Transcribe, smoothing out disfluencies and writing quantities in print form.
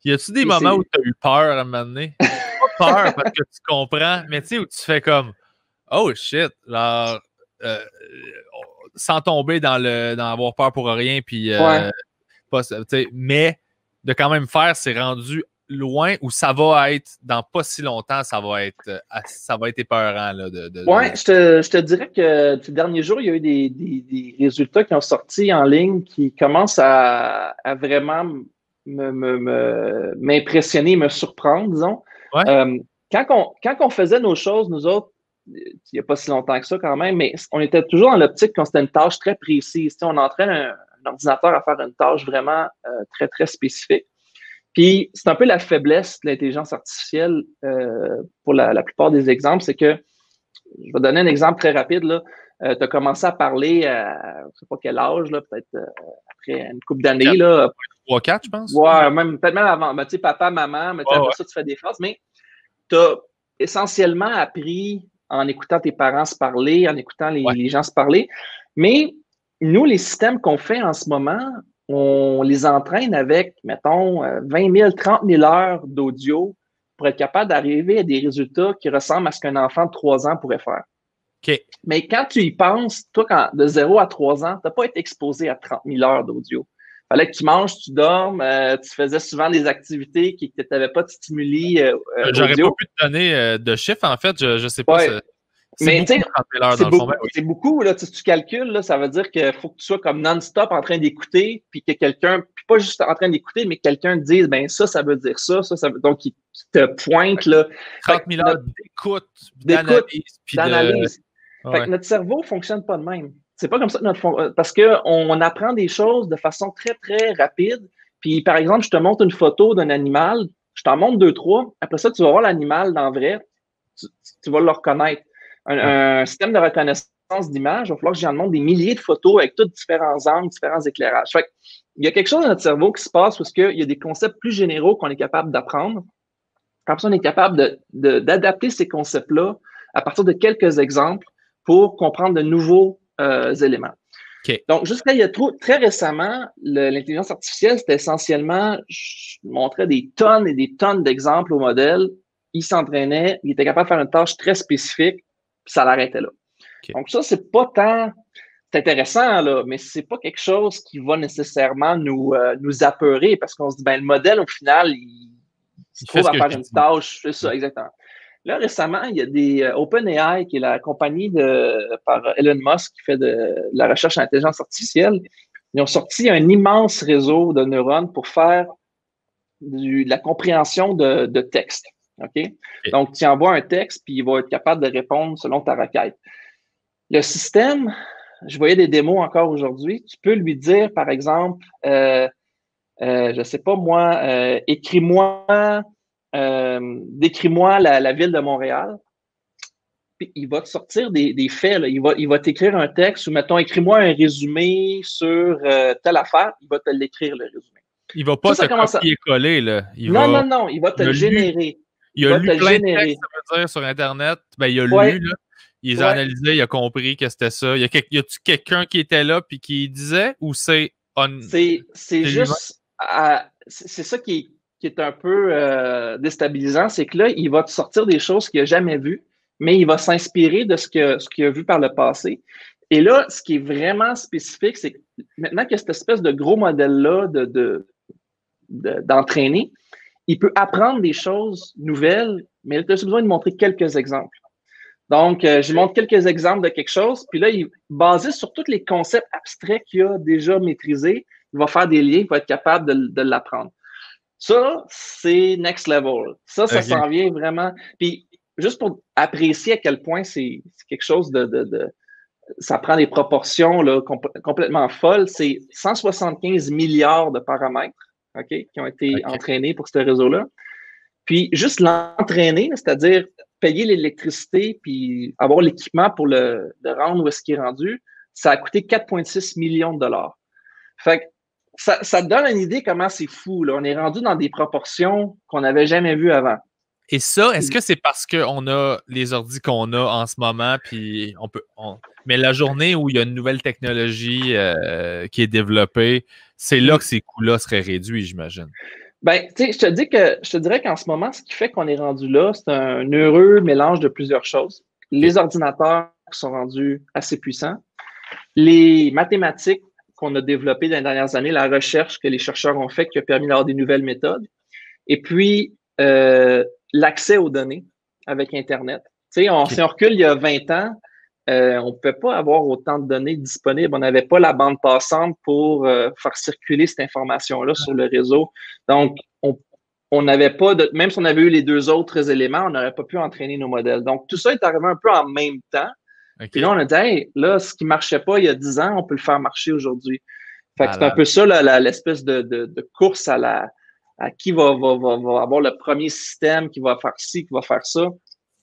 Y a-tu des moments où tu as eu peur à un moment donné? Pas peur parce que tu comprends, mais tu sais, où tu fais comme oh shit, genre, sans tomber dans avoir peur pour rien, puis mais de quand même faire, c'est rendu loin où ça va être, dans pas si longtemps, ça va être épeurant. Là, je te dirais que ces derniers jours, il y a eu des résultats qui ont sorti en ligne qui commencent à vraiment m'impressionner, me surprendre, disons. Ouais. Quand on faisait nos choses, nous autres, il n'y a pas si longtemps que ça quand même, mais on était toujours dans l'optique qu'on c'était une tâche très précise. On entraîne un ordinateur à faire une tâche vraiment très, très spécifique. Puis, c'est un peu la faiblesse de l'intelligence artificielle pour la plupart des exemples, c'est que, je vais donner un exemple très rapide, là. Tu as commencé à parler à, je ne sais pas quel âge, là, peut-être après une couple d'années. 3-4, je pense. Ouais, peut-être même avant. Tu sais, papa, maman, mais après ça, tu fais des phrases, mais tu as essentiellement appris en écoutant tes parents se parler, en écoutant les gens se parler. Mais nous, les systèmes qu'on fait en ce moment, on les entraîne avec, mettons, 20 000, 30 000 heures d'audio pour être capable d'arriver à des résultats qui ressemblent à ce qu'un enfant de 3 ans pourrait faire. Okay. Mais quand tu y penses, toi, de 0 à 3 ans, tu n'as pas été exposé à 30 000 heures d'audio. Il fallait que tu manges, tu dormes, tu faisais souvent des activités qui n'avaient pas de stimuli. J'aurais pas pu te donner de chiffres, en fait. Je sais pas. Ouais. Mais c'est beaucoup, là, si tu calcules, là, ça veut dire qu'il faut que tu sois comme non-stop en train d'écouter, puis que quelqu'un, puis pas juste en train d'écouter, mais que quelqu'un te dise, ben ça veut dire ça, donc qui te pointe, là. 30 000 heures d'écoute, d'analyse. Fait que notre cerveau ne fonctionne pas de même. C'est pas comme ça que parce qu'on apprend des choses de façon très, très rapide. Puis, par exemple, je te montre une photo d'un animal, je t'en montre 2, 3. Après ça, tu vas voir l'animal dans vrai, tu vas le reconnaître. Un système de reconnaissance d'image, il va falloir que j'en montre des milliers de photos avec tous différents angles, différents éclairages. Fait il y a quelque chose dans notre cerveau qui se passe parce qu'il y a des concepts plus généraux qu'on est capable d'apprendre. Après ça, on est capable d'adapter ces concepts-là à partir de quelques exemples pour comprendre de nouveaux éléments. Okay. Donc, jusqu'à il y a très récemment, l'intelligence artificielle, c'était essentiellement, je montrais des tonnes et des tonnes d'exemples au modèle. Il s'entraînait, il était capable de faire une tâche très spécifique, puis ça l'arrêtait là. Okay. Donc, ça, c'est pas tant... C'est intéressant, là, mais c'est pas quelque chose qui va nécessairement nous apeurer parce qu'on se dit, ben le modèle, au final, il se trouve à faire une tâche. C'est ça, exactement. Là, récemment, il y a des OpenAI, qui est la compagnie par Elon Musk qui fait de la recherche en intelligence artificielle. Ils ont sorti un immense réseau de neurones pour faire de la compréhension de texte. Okay? Donc, tu envoies un texte, puis il va être capable de répondre selon ta requête. Le système, je voyais des démos encore aujourd'hui, tu peux lui dire, par exemple, je ne sais pas moi, décris-moi la ville de Montréal. Puis il va te sortir des faits. Là. Il va t'écrire un texte ou, mettons, écris-moi un résumé sur telle affaire. Il va te l'écrire, le résumé. Il ne va pas te copier-coller. Là. Non, il va te le générer. Il a lu plein de textes, ça veut dire, sur Internet. Ben, il a lu, là. Il a analysé, il a compris que c'était ça. Y a-tu quelqu'un qui était là puis qui disait ou c'est... C'est juste... c'est ça qui est un peu déstabilisant, c'est que là, il va te sortir des choses qu'il n'a jamais vues, mais il va s'inspirer de ce qu'il a vu par le passé. Et là, ce qui est vraiment spécifique, c'est que maintenant qu'il y a cette espèce de gros modèle-là d'entraîner, il peut apprendre des choses nouvelles, mais il a besoin de montrer quelques exemples. Donc, je montre quelques exemples de quelque chose, puis là, basé sur tous les concepts abstraits qu'il a déjà maîtrisés, il va faire des liens, il va être capable de l'apprendre. Ça, c'est next level. Ça s'en vient vraiment. Puis, juste pour apprécier à quel point c'est quelque chose ça prend des proportions là, complètement folles, c'est 175 milliards de paramètres, qui ont été entraînés pour ce réseau-là. Puis, juste l'entraîner, c'est-à-dire payer l'électricité puis avoir l'équipement pour le rendre où est-ce qu'il est rendu, ça a coûté 4,6 millions de dollars. Fait que ça te donne une idée comment c'est fou. Là. On est rendu dans des proportions qu'on n'avait jamais vues avant. Et ça, est-ce que c'est parce qu'on a les ordis qu'on a en ce moment, puis mais la journée où il y a une nouvelle technologie qui est développée, c'est là que ces coûts-là seraient réduits, j'imagine. Ben, tu sais, je te dirais qu'en ce moment, ce qui fait qu'on est rendu là, c'est un heureux mélange de plusieurs choses. OK. Les ordinateurs qui sont rendus assez puissants, les mathématiques qu'on a développées dans les dernières années, la recherche que les chercheurs ont fait qui a permis d'avoir des nouvelles méthodes, et puis l'accès aux données avec Internet. Tu sais, OK. si on recule il y a 20 ans, on ne pouvait pas avoir autant de données disponibles. On n'avait pas la bande passante pour faire circuler cette information-là sur le réseau. Donc, on n'avait pas de, même si on avait eu les deux autres éléments, on n'aurait pas pu entraîner nos modèles. Donc, tout ça est arrivé un peu en même temps. Puis là, OK. on a dit, hey, là, ce qui ne marchait pas il y a 10 ans, on peut le faire marcher aujourd'hui. Fait que c'est un Malade. peu ça, l'espèce de course à qui va avoir le premier système, qui va faire ci, qui va faire ça.